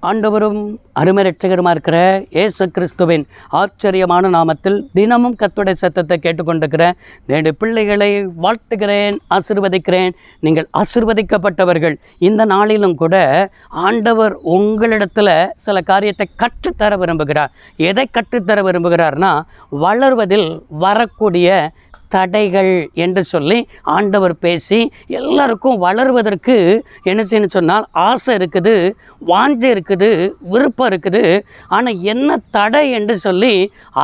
ஆண்டவரும் அருமை இரட்சகருமாக இருக்கிற இயேசு கிறிஸ்துவின் ஆச்சரியமான நாமத்தில் தினமும் கர்த்தருடைய சத்தத்தை கேட்டுக்கொண்டிருக்கிற என்னுடைய பிள்ளைகளை வாழ்த்துகிறேன், ஆசீர்வதிக்கிறேன். நீங்கள் ஆசீர்வதிக்கப்பட்டவர்கள். இந்த நாளிலும் கூட ஆண்டவர் உங்களிடத்தில் சில காரியத்தை கற்றுத்தர விரும்புகிறார். எதை கற்றுத்தர விரும்புகிறார்னா, வளர்வதில் வரக்கூடிய தடைகள் என்று சொல்லி ஆண்டவர் பேசி எல்லாருக்கும் வளர்வதற்கு என்ன செய்யணும்னு சொன்னால் ஆசை இருக்குது, வாஞ்சை இருக்குது, விருப்பம் இருக்குது. ஆனால் என்ன தடை என்று சொல்லி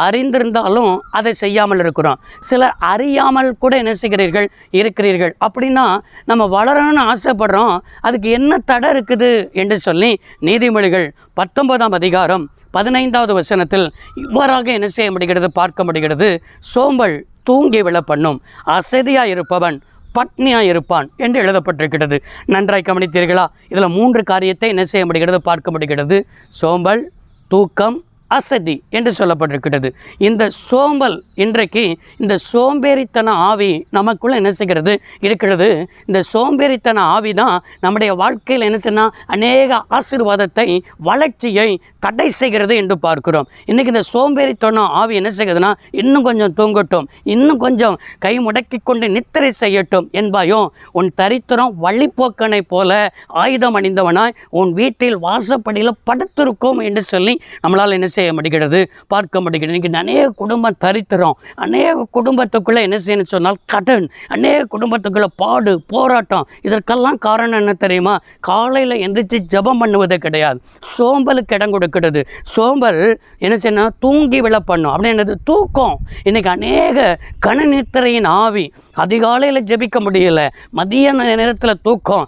அறிந்திருந்தாலும் அதை செய்யாமல் இருக்கிறோம். சிலர் அறியாமல் கூட என்ன செய்கிறீர்கள் இருக்கிறீர்கள். அப்படின்னா நம்ம வளரணும்னு ஆசைப்படுறோம், அதுக்கு என்ன தடை இருக்குது என்று சொல்லி நீதிமொழிகள் 19ஆம் அதிகாரம் 15வது வசனத்தில் இவ்வாறாக என்ன செய்ய முடிகிறது, பார்க்க முடிகிறது. சோம்பல் தூங்கி விழ பண்ணும், அசதியாக இருப்பவன் பட்னியாக இருப்பான் என்று எழுதப்பட்டிருக்கிறது. நன்றாய் கவனித்தீர்களா? இதில் 3 காரியத்தை என்ன செய்ய முடிகிறது, பார்க்க முடிகிறது. சோம்பல், தூக்கம், அசதி என்று சொல்லப்பட்டிருக்கிறது. இந்த சோம்பல், இன்றைக்கு இந்த சோம்பேறித்தன ஆவி நமக்குள்ளே என்ன செய்கிறது இருக்கிறது. இந்த சோம்பேறித்தன ஆவி தான் நம்முடைய வாழ்க்கையில் என்ன செய்யணும், அநேக ஆசீர்வாதத்தை, வளர்ச்சியை தடை செய்கிறது என்று பார்க்கிறோம். இன்றைக்கி இந்த சோம்பேறித்தன ஆவி என்ன செய்கிறதுனா, இன்னும் கொஞ்சம் தூங்கட்டும், இன்னும் கொஞ்சம் கை முடக்கி கொண்டு நித்திரை செய்யட்டும் என்பாயோ, உன் தரித்திரம் வழிப்போக்கனை போல ஆயுதம் அணிந்தவனாய் உன் வீட்டில் வாசப்படியில் படுத்திருக்கும் என்று சொல்லி நம்மளால் என்ன செய்ய முடிகிறது, பார்க்க முடிகிறது. இன்றைக்கி அநேக குடும்பம் தரித்திரம், அநேக குடும்பத்துக்குள்ளே என்ன செய்யணும்னு சொன்னால் கடன், அநேக குடும்பத்துக்குள்ளே பாடு, போராட்டம். இதற்கெல்லாம் காரணம் என்ன தெரியுமா? காலையில் எந்திரிச்சு ஜெபம் பண்ணுவது கிடையாது, சோம்பலுக்கு இடம் கொடுக்கிறது. சோம்பல் என்ன செய்யணும், தூங்கி விழ பண்ணும். அப்படி என்னது, தூக்கம். இன்றைக்கி அநேக கணநித்திரையின் ஆவி, அதிகாலையில் ஜெபிக்க முடியல, மதிய நேரத்தில் தூக்கம்.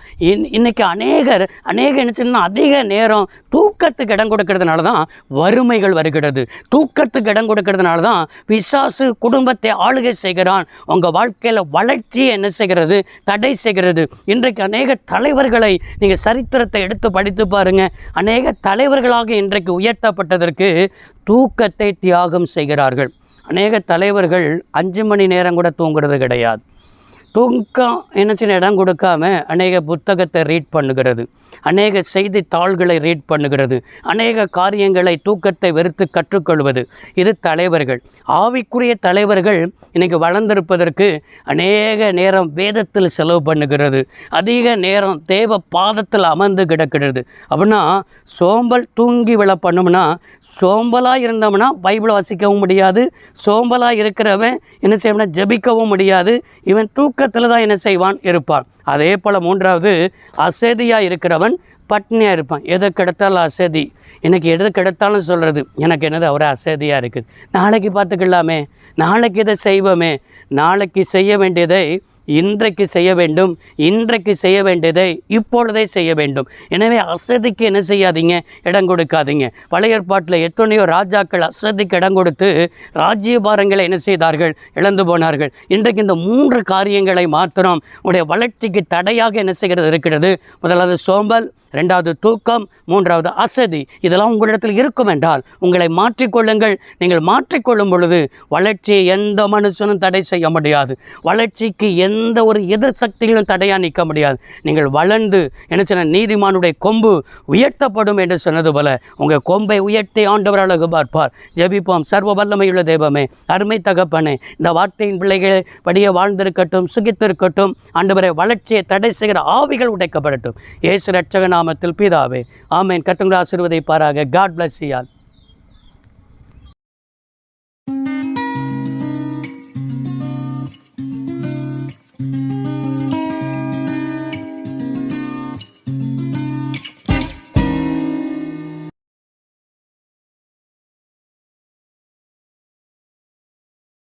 இன்றைக்கி அநேக என்ன செய்யணும், அதிக நேரம் தூக்கத்துக்கு இடம் கொடுக்கறதுனால தான் வறுமைகள் வருகிறது. தூக்கத்துக்கு இடம் கொடுக்கறதுனால தான் பிசாசு குடும்பத்தை ஆளுகை செய்கிறான். உங்கள் வாழ்க்கையில் வளர்ச்சியை என்ன செய்கிறது, தடை செய்கிறது. இன்றைக்கு அநேக தலைவர்களை நீங்கள் சரித்திரத்தை எடுத்து படித்து பாருங்கள். அநேக தலைவர்களாக இன்றைக்கு உயர்த்தப்பட்டதற்கு தூக்கத்தை தியாகம் செய்கிறார்கள். அநேக தலைவர்கள் 5 மணி நேரம் கூட தூங்குறது கிடையாது. தூக்கம் என்ன செய்ய இடம் கொடுக்காம அநேக புத்தகத்தை ரீட் பண்ணுகிறது, அநேக செய்தித்தாள்களை ரீட் பண்ணுகிறது, அநேக காரியங்களை தூக்கத்தை வெறுத்து கற்றுக்கொள்வது. இது தலைவர்கள். ஆவிக்குரிய தலைவர்கள் இன்றைக்கி வளர்ந்திருப்பதற்கு அநேக நேரம் வேதத்தில் செலவு பண்ணுகிறது, அதிக நேரம் தேவ பாதத்தில் அமர்ந்து கிடக்கிறது. அப்படின்னா சோம்பல் தூங்கி விழ பண்ணும்னா, சோம்பலாக இருந்தோம்னா பைபிள் வாசிக்கவும் முடியாது, சோம்பலாக இருக்கிறவன் என்ன செய்யணும்னா ஜெபிக்கவும் முடியாது. இவன் தூக்கத்தில் தான் என்ன செய்வான், இருப்பான். அதே போல் 3வது, அசதியாக இருக்கிறவன் பட்னியாக இருப்பான். எதை கிடைத்தாலும் அசதி. எனக்கு எது கிடைத்தாலும் சொல்கிறது, எனக்கு என்னது அவரை அசதியாக இருக்குது, நாளைக்கு பார்த்துக்கலாமே, நாளைக்கு இதை செய்வோமே. நாளைக்கு செய்ய வேண்டியதை இன்றைக்கு செய்ய வேண்டும், இன்றைக்கு செய்ய வேண்டியதை இப்பொழுதே செய்ய வேண்டும். எனவே அசதிக்கு என்ன செய்யாதீங்க, இடம் கொடுக்காதீங்க. பழைய ஏற்பாட்டில் எத்தனையோ ராஜாக்கள் அசதிக்கு இடம் கொடுத்து ராஜ்யபாரங்களை என்ன செய்தார்கள், இழந்து போனார்கள். இன்றைக்கு இந்த 3 காரியங்களை மாத்திரம் உடைய வளர்ச்சிக்கு தடையாக என்ன செய்கிறது இருக்கிறது. முதலாவது சோம்பல், 2வது தூக்கம், 3வது அசதி. இதெல்லாம் உங்களிடத்தில் இருக்கும் என்றால் உங்களை மாற்றிக்கொள்ளுங்கள். நீங்கள் மாற்றிக்கொள்ளும் பொழுது வளர்ச்சியை எந்த மனுஷனும் தடை செய்ய முடியாது. வளர்ச்சிக்கு எந்த ஒரு எதிர் சக்திகளும் தடையாக நிற்க முடியாது. நீங்கள் வளர்ந்து என்ன சொன்ன, நீதிமானுடைய கொம்பு உயர்த்தப்படும் என்று சொன்னது போல உங்கள் கொம்பை உயர்த்தி ஆண்டவர் அழகு பார்ப்பார். ஜெபிப்போம். சர்வ வல்லமையுள்ள தெய்வமே, அருமை தகப்பனே, இந்த வார்த்தையின் பிள்ளைகள் படியே வாழ்ந்திருக்கட்டும், சுகித்திருக்கட்டும். ஆண்டவரை வளர்ச்சியை தடை செய்கிற ஆவிகள் உடைக்கப்படட்டும். இயேசு இரட்சக நாமத்தில் பிதாவே, ஆமென். கர்த்தர் ஆசீர்வதிப்பாராக. God bless you all.